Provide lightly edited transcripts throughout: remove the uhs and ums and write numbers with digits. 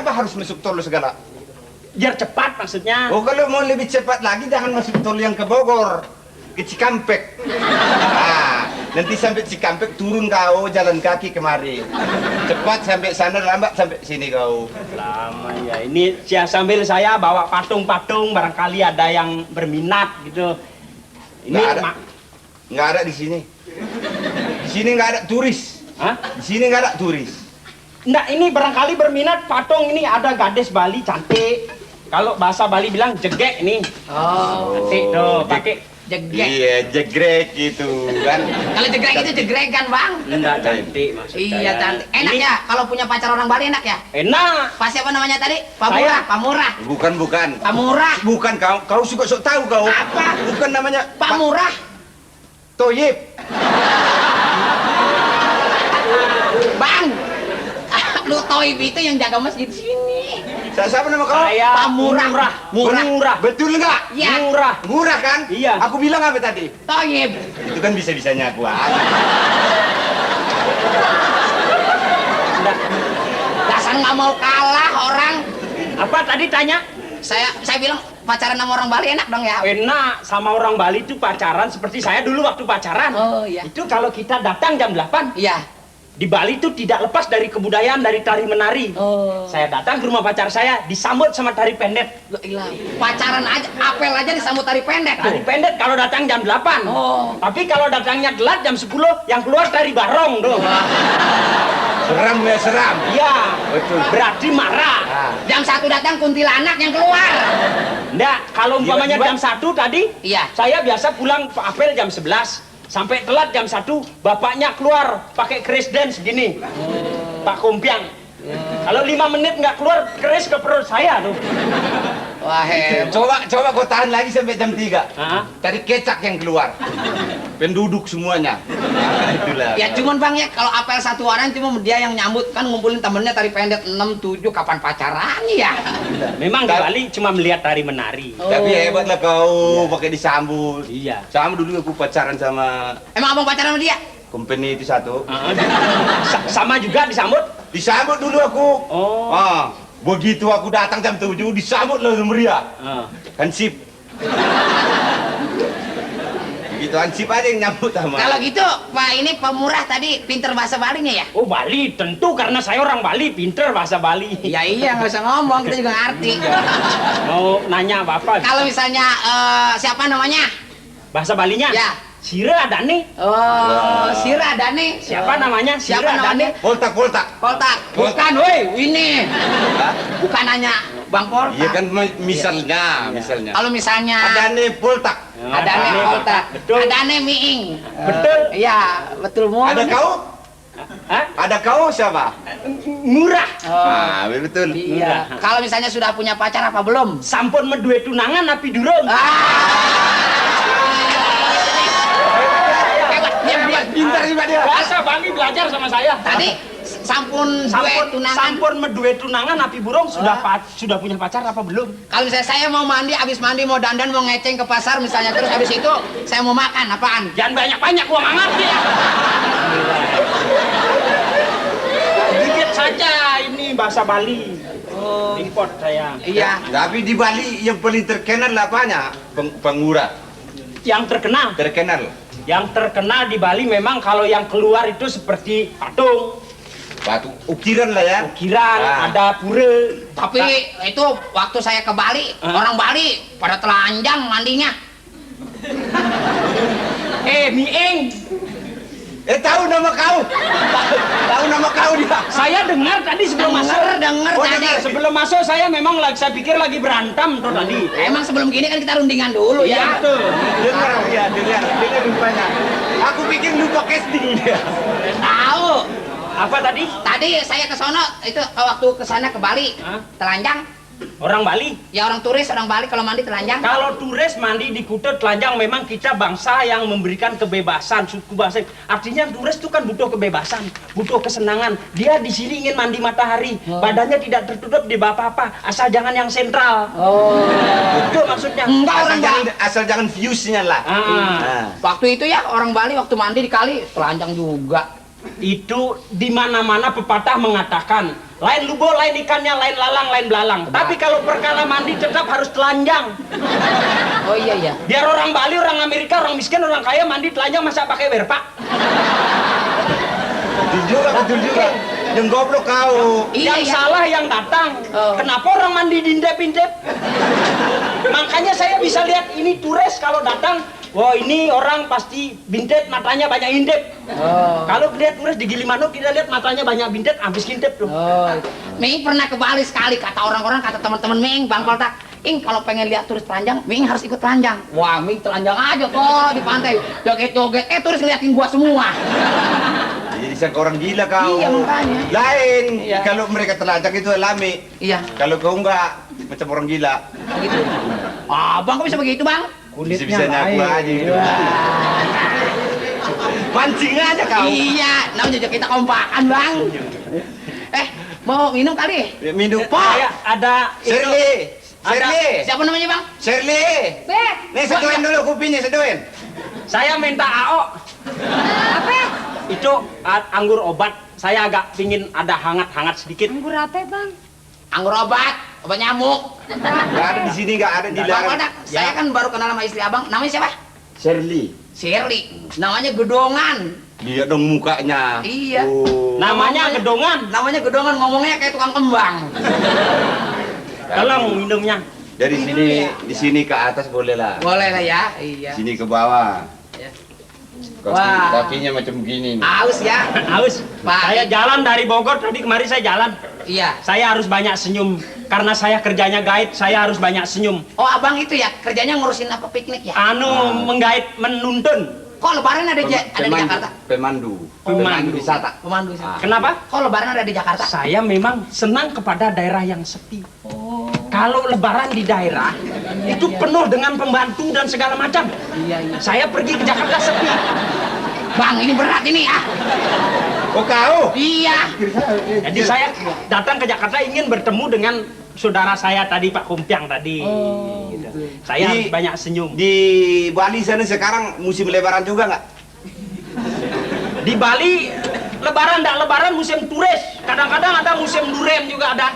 Kenapa harus masuk tol segala? Biar cepat maksudnya. Oh, kalau mau lebih cepat lagi jangan masuk tol yang ke Bogor, ke Cikampek. Nah, nanti sampai Cikampek turun kau jalan kaki kemari. Cepat sampai sana, lambat sampai sini kau. Lama ya. Ini sambil saya bawa patung-patung, barangkali ada yang berminat gitu. Ini Nggak ada di sini. Di sini nggak ada turis. Hah? Di sini nggak ada turis. Nggak, ini barangkali berminat patung ini ada gadis Bali cantik. Kalau bahasa Bali bilang jegek nih. Oh. Cantik tuh, pakai Jegrek. Iya, jegrek gitu kan. Kalau jegrek itu jegrek kan, Bang? enggak cantik maksudnya. Iya, cantik. Enak Ini ya kalau punya pacar orang Bali, enak ya? enak. Pak siapa namanya tadi? Pamurah, Saya. Pamurah. Bukan. Pamurah. Bukan kau suka sok tahu kau. Apa? Bukan namanya Pamurah. Toyib. Bang. Lu Toib itu yang jaga masjid sini. Siapa nama kau? Saya Pamurah. Murah. Betul nggak? Ya. Murah. Murah kan? Iya. Aku bilang apa tadi? Toib. Itu kan bisa-bisanya aku. Dasar nggak mau kalah orang. Apa tadi tanya? Saya bilang pacaran sama orang Bali enak dong ya. Enak, sama orang Bali itu pacaran seperti saya dulu waktu pacaran. Oh iya. Itu kalau kita datang jam 8, Iya. di Bali itu tidak lepas dari kebudayaan dari tari menari. Oh. Saya datang ke rumah pacar saya, disambut sama tari pendek. Loh, ilah. Pacaran aja, apel aja disambut tari pendek tuh. Tari pendek kalau datang jam 8. Oh. Tapi kalau datangnya telat jam 10, yang keluar tari barong tuh. Seram ya, seram. Iya. Betul. Berarti marah. Jam 1 datang kuntilanak yang keluar. Enggak, kalau umpamanya Gimana? jam 1 tadi, Iya. saya biasa pulang apel jam 11. Sampai telat jam 1, bapaknya keluar pakai keris dance gini. Pak Kumpiang. Kalau 5 menit nggak keluar, keris ke perut saya tuh. Wah, hebat. Coba kau tahan lagi sampai jam 3. Hah? Tadi kecak yang keluar. Penduduk semuanya. Nah, itulah. Ya cuman Bang ya, kalau apel satu orang cuma dia yang nyambut kan ngumpulin temennya tari pendek 6, 7, kapan pacaran ya? Memang di Bali cuma melihat tari menari. Tapi hebatlah kau pakai disambut. Iya. Sama dulu aku pacaran sama Emang abang pacaran sama dia? company itu satu. Sama juga disambut. Disambut dulu aku. Oh. Begitu aku datang jam 7, disambut langsung meriah. Hansip. Begitu Hansip aja yang nyambut sama. Kalau gitu Pak ini Pemurah tadi pinter bahasa Balinya ya? Oh Bali, tentu karena saya orang Bali, pinter bahasa Bali. Ya iya nggak usah ngomong, kita juga ngerti. Mau nanya apa-apa? Kalau misalnya siapa namanya? Bahasa Balinya? Ya. Sira Dani. Oh, Sira Dani. Siapa namanya? Siapa Sira namanya? Dani. Poltak. Koltak. Bukan, woi, ini. Bukan nanya Bang Koltak. Iya kan misalnya. Kalau misalnya Ada nih Poltak. ada nih Koltak, Betul. ada nih Miing. Betul. Iya, betul mulu. Ada nih. kau? Hah? Ada kau siapa? Murah. Ah, betul. Iya. Kalau misalnya sudah punya pacar apa belum? Sampun medue tunangan api durung. Pintar juga dia. Bahasa Bali belajar sama saya. Tadi sampun medue tunangan api burung sudah punya pacar apa belum? kalau misalnya saya mau mandi, habis mandi mau dandan, mau ngeceng ke pasar misalnya, terus habis itu saya mau makan, apaan? Jangan banyak-banyak, gua nggak ngerti ya. Dikit saja ini bahasa Bali. Import saya. Iya. Tapi di Bali yang paling terkenal apanya? Pengura. Yang terkenal. Yang terkenal di Bali memang kalau yang keluar itu seperti patung, Batu ukiran lah ya. ukiran, ada pura. Tapi itu waktu saya ke Bali, orang Bali pada telanjang mandinya. Miing. Tahu nama kau? Tahu nama kau dia? Saya dengar tadi sebelum masuk. Denger Oh, tadi. dengar. Sebelum masuk saya memang saya pikir lagi berantem tuh tadi. Emang sebelum gini kan kita rundingan dulu ya. Betul. Dengar rupanya. Aku pikir lupa casting dia. Tahu. Apa tadi? Tadi saya ke sono itu waktu ke sana ke Bali. Hah? Telanjang. Orang Bali. Ya orang turis, orang Bali kalau mandi telanjang. Kalau turis mandi di Kuta telanjang memang kita bangsa yang memberikan kebebasan, suku bangsa. Artinya turis itu kan butuh kebebasan, butuh kesenangan. Dia di sini ingin mandi matahari, badannya tidak tertutup di apa-apa, asal jangan yang sentral. Itu maksudnya. Enggak orang Bali. Asal jangan viewsnya lah. Waktu itu ya orang Bali waktu mandi di kali telanjang juga. Itu di mana-mana pepatah mengatakan Lain lubo, lain ikannya, lain lalang, lain belalang. Tapi kalau perkara mandi tetap harus telanjang. Oh iya. Biar orang Bali, orang Amerika, orang miskin, orang kaya mandi telanjang masa pakai werpak. Betul juga. Yang goblok kau. Yang salah yang datang. Kenapa orang mandi dindep-indep? Makanya saya bisa lihat ini turis kalau datang, wah ini orang pasti bintet, matanya banyak indep. Kalau lihat turis di Gilimanuk kita lihat matanya banyak bintet, habis intep tuh. Ming pernah ke Bali sekali, kata orang-orang, kata teman-teman Ming, Bang Poltak, Ing kalau pengen lihat turis telanjang, Ming harus ikut telanjang. Wah, Ming telanjang aja kok di pantai, joget-joget, turis ngeliatin gua semua. Jadi sangka orang gila kau. Iya, makanya. Lain. Iya. Kalau mereka telanjang itu alami. Iya. Kalau kau enggak, macam orang gila. Begitu. Bang, kok bisa begitu, Bang? Bisa-bisanya aku aja gitu. Mancing aja kau. Iya, namanya juga kita kompakan, Bang. Mau minum kali? Ya, minum. Saya ada Shirley. Shirley. Siapa namanya, Bang? Shirley. Nih seduin dulu kopinya, seduin. Saya minta AO. Apa? Itu anggur obat. Saya agak pingin ada hangat-hangat sedikit. Anggur apa, Bang? Anggur obat nyamuk. Enggak ada di sini, enggak ada di Bang dalam. Poltak, saya kan baru kenal sama istri Abang. Namanya siapa? Shirley. Shirley. Namanya Gedongan. Lihat dong mukanya. Iya. Oh. Namanya Gedongan. Namanya Gedongan, ngomongnya kayak tukang kembang. Tolong minumnya. Dari sini, di sini ke atas boleh lah. Boleh lah ya. Iya. Sini ke bawah. Ya. Kaki, kakinya macam begini nih. Aus ya. Haus. Pak. Saya jalan dari Bogor tadi kemarin saya jalan. Iya. Saya harus banyak senyum karena saya kerjanya guide. Saya harus banyak senyum. Oh, Abang itu ya kerjanya ngurusin apa piknik ya? Menggait, menuntun. Kok lebaran ada di Jakarta? Pemandu. Pemandu. Wisata. Pemandu sih. Kenapa? Kok lebaran ada di Jakarta? Saya memang senang kepada daerah yang sepi. Kalau lebaran di daerah itu penuh dengan pembantu dan segala macam. Iya. Saya pergi ke Jakarta sepi. Bang, ini berat ini ya. Oh kau? Iya. Jadi saya datang ke Jakarta ingin bertemu dengan saudara saya tadi Pak Kumpiang tadi. Gitu. Saya harus banyak senyum. Di Bali sana sekarang musim lebaran juga nggak? Di Bali lebaran enggak lebaran musim turis. Kadang-kadang ada musim durian juga ada.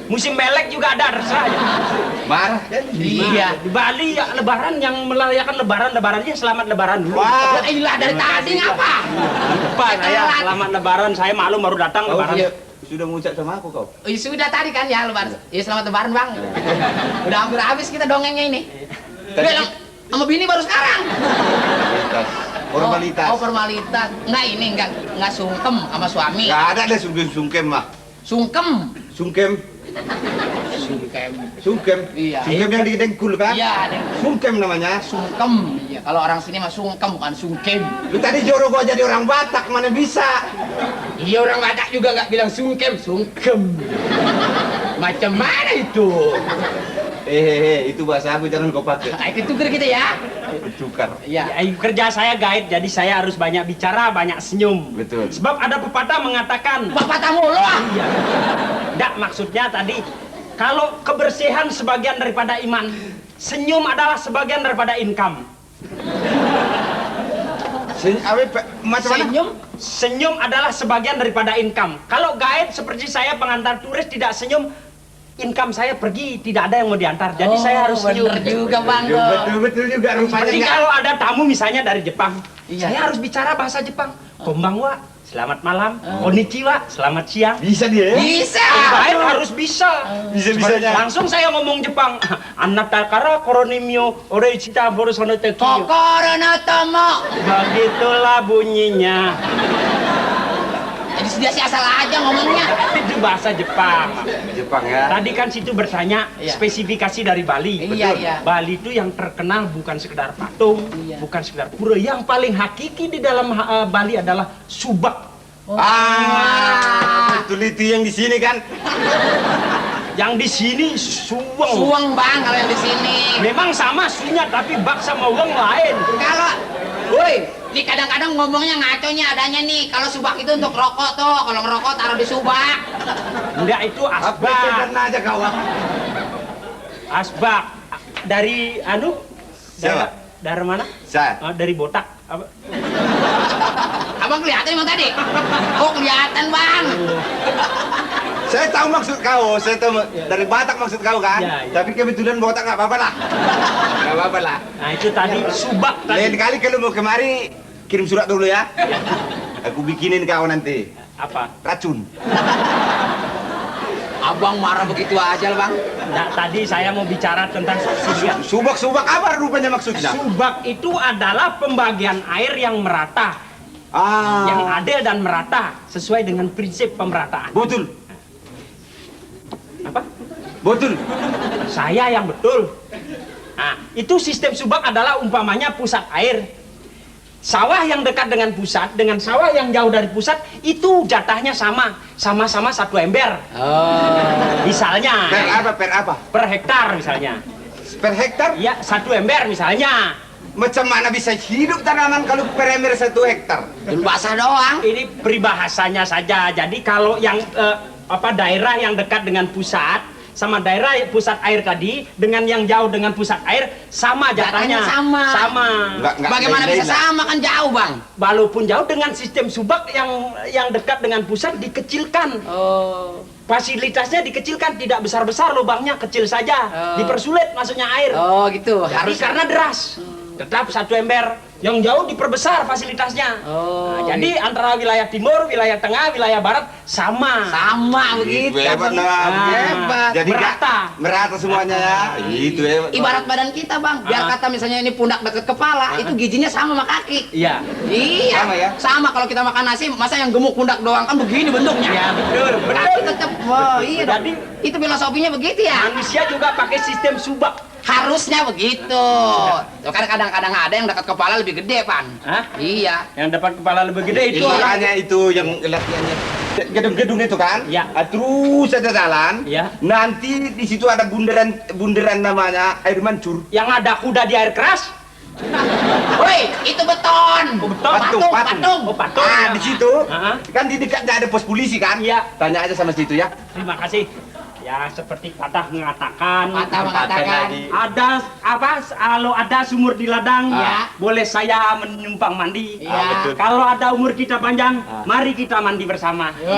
Musim melek juga ada, terserah aja. Marah kan? Iya. Di Bali ya lebaran yang merayakan lebarannya selamat lebaran dulu. Wah. Ilah dari tadi ngapa? Lupa saya selamat lebaran, saya malu baru datang Kau lebaran. sudah mengucap sama aku kau? Oh, sudah tadi kan ya lebaran. Ya selamat lebaran, Bang. Udah hampir habis kita dongengnya ini. Udah lang sama bini baru sekarang. Formalitas. Oh, formalitas. Enggak sungkem sama suami. Nggak ada deh sungkem mah. Sungkem. Sungkem. Sungkem. Iya. Sungkem yang didengkul kan? Iya, ada Sungkem namanya. sungkem. Iya, kalau orang sini mah sungkem bukan sungkem. Lu tadi joro gua jadi orang Batak mana bisa? Iya, orang Batak juga nggak bilang sungkem, sungkem. Macam mana itu? Itu bahasa aku jangan kau pakai. Nah, itu tukar kita ya. Tukar. Iya. Ya, kerja saya guide, jadi saya harus banyak bicara, banyak senyum. Betul. Sebab ada pepatah mengatakan, Bapak tamu lo ah. iya. Enggak, maksudnya tadi, kalau kebersihan sebagian daripada iman, senyum adalah sebagian daripada income. Macam mana? Senyum. Senyum adalah sebagian daripada income. Kalau guide seperti saya pengantar turis tidak senyum, income saya pergi, tidak ada yang mau diantar. Jadi saya harus senyum. Bener juga, Bang. Betul juga rupanya. Seperti kalau ada tamu misalnya dari Jepang, Iya. saya harus bicara bahasa Jepang. Konbanwa, selamat malam. Konnichiwa, selamat siang. Bisa dia ya? Bisa. Guide harus bisa. Bisa-bisanya. Langsung saya ngomong Jepang. Anatakara koronimyo oreichita borosono teki. Kokoro no tomo. Begitulah bunyinya. Jadi dia sih asal aja ngomongnya. Itu bahasa Jepang. Jepang ya. Tadi kan situ bertanya Iya. spesifikasi dari Bali. Iya, iya. Bali itu yang terkenal bukan sekedar patung, Iya. bukan sekedar pura. Yang paling hakiki di dalam Bali adalah subak. Betul itu yang di sini kan? Yang di sini suweng. Suweng, Bang, kalau yang di sini. Memang sama sunya, tapi bak sama uang lain. Kalau, woi, nih kadang-kadang ngomongnya ngaconya adanya nih. Kalau subak itu untuk rokok tuh. Kalau ngerokok taruh di subak. Enggak, itu Apa asbak. itu aja kawan? Asbak. Dari Siapa? dari mana? Saya. Dari botak. Apa? Abang kelihatan emang tadi? Oh, kelihatan, Bang. Saya tahu maksud kau, saya tahu dari Batak maksud kau kan. Ya, ya. Tapi kebetulan Batak nggak apa-apa lah. Nggak apa-apa lah. Nah itu tadi subak Lain tadi. kali kalau mau kemari kirim surat dulu ya. Aku bikinin kau nanti Apa? racun. Abang marah begitu aja lah, Bang. Nah, tadi saya mau bicara tentang subak. Subak-subak apa rupanya maksudnya? Subak itu adalah pembagian air yang merata, yang Ah, adil dan merata sesuai dengan prinsip pemerataan. betul, Apa? betul. Saya yang betul. Nah, itu sistem subak adalah umpamanya pusat air. Sawah yang dekat dengan pusat, dengan sawah yang jauh dari pusat, itu jatahnya sama-sama satu ember. Misalnya, Per apa? Per apa? per hektar misalnya. Per hektar? Ya, satu ember misalnya. Macam mana bisa hidup tanaman kalau per ember 1 hektar? Cuma basah doang. Ini peribahasanya saja. Jadi kalau yang daerah yang dekat dengan pusat sama daerah pusat air tadi dengan yang jauh dengan pusat air sama jatahnya. Jatahnya sama. Enggak, Bagaimana lain-lain bisa lah. sama kan jauh, Bang? Walaupun jauh dengan sistem subak yang dekat dengan pusat dikecilkan. Oh. Fasilitasnya dikecilkan, tidak besar-besar, lubangnya kecil saja. Dipersulit masuknya air. Oh, gitu. Jadi Harus karena deras. Tetap satu ember. Yang jauh diperbesar fasilitasnya. Oh, Nah, jadi antara wilayah timur, wilayah tengah, wilayah barat sama. sama begitu. Hebat lah. Ah, Hebat. Jadi merata. merata semuanya ya. Itu hebat. Ibarat badan kita, Bang. Biar kata misalnya ini pundak deket kepala, itu giginya sama sama kaki. Iya. Iya. Sama ya? Sama kalau kita makan nasi, masa yang gemuk pundak doang kan begini bentuknya. Ya, betul, betul. Kaki tetap. Oh, iya. dong. Jadi Itu filosofinya begitu ya. manusia juga pakai sistem subak. Harusnya begitu. Tuh kan kadang-kadang ada yang dekat kepala lebih gede, Pan. Hah? Iya. Yang dapat kepala lebih gede itu. Itu makanya itu yang latihannya. Gedung-gedung itu kan? Ya. Terus ada jalan. Ya. Nanti di situ ada bundaran namanya air mancur. Yang ada kuda di air keras. Woi, itu beton. Oh, beton. Patung. Oh, patung. Ah, di situ Ah. kan di dekatnya ada pos polisi kan? Iya. Tanya aja sama situ ya. Terima kasih. Ya, seperti patah mengatakan. Patah mengatakan. lagi. Ada apa? Kalau ada sumur di ladang, Iya. boleh saya menumpang mandi. Iya. betul. Kalau ada umur kita panjang, mari kita mandi bersama. Iya.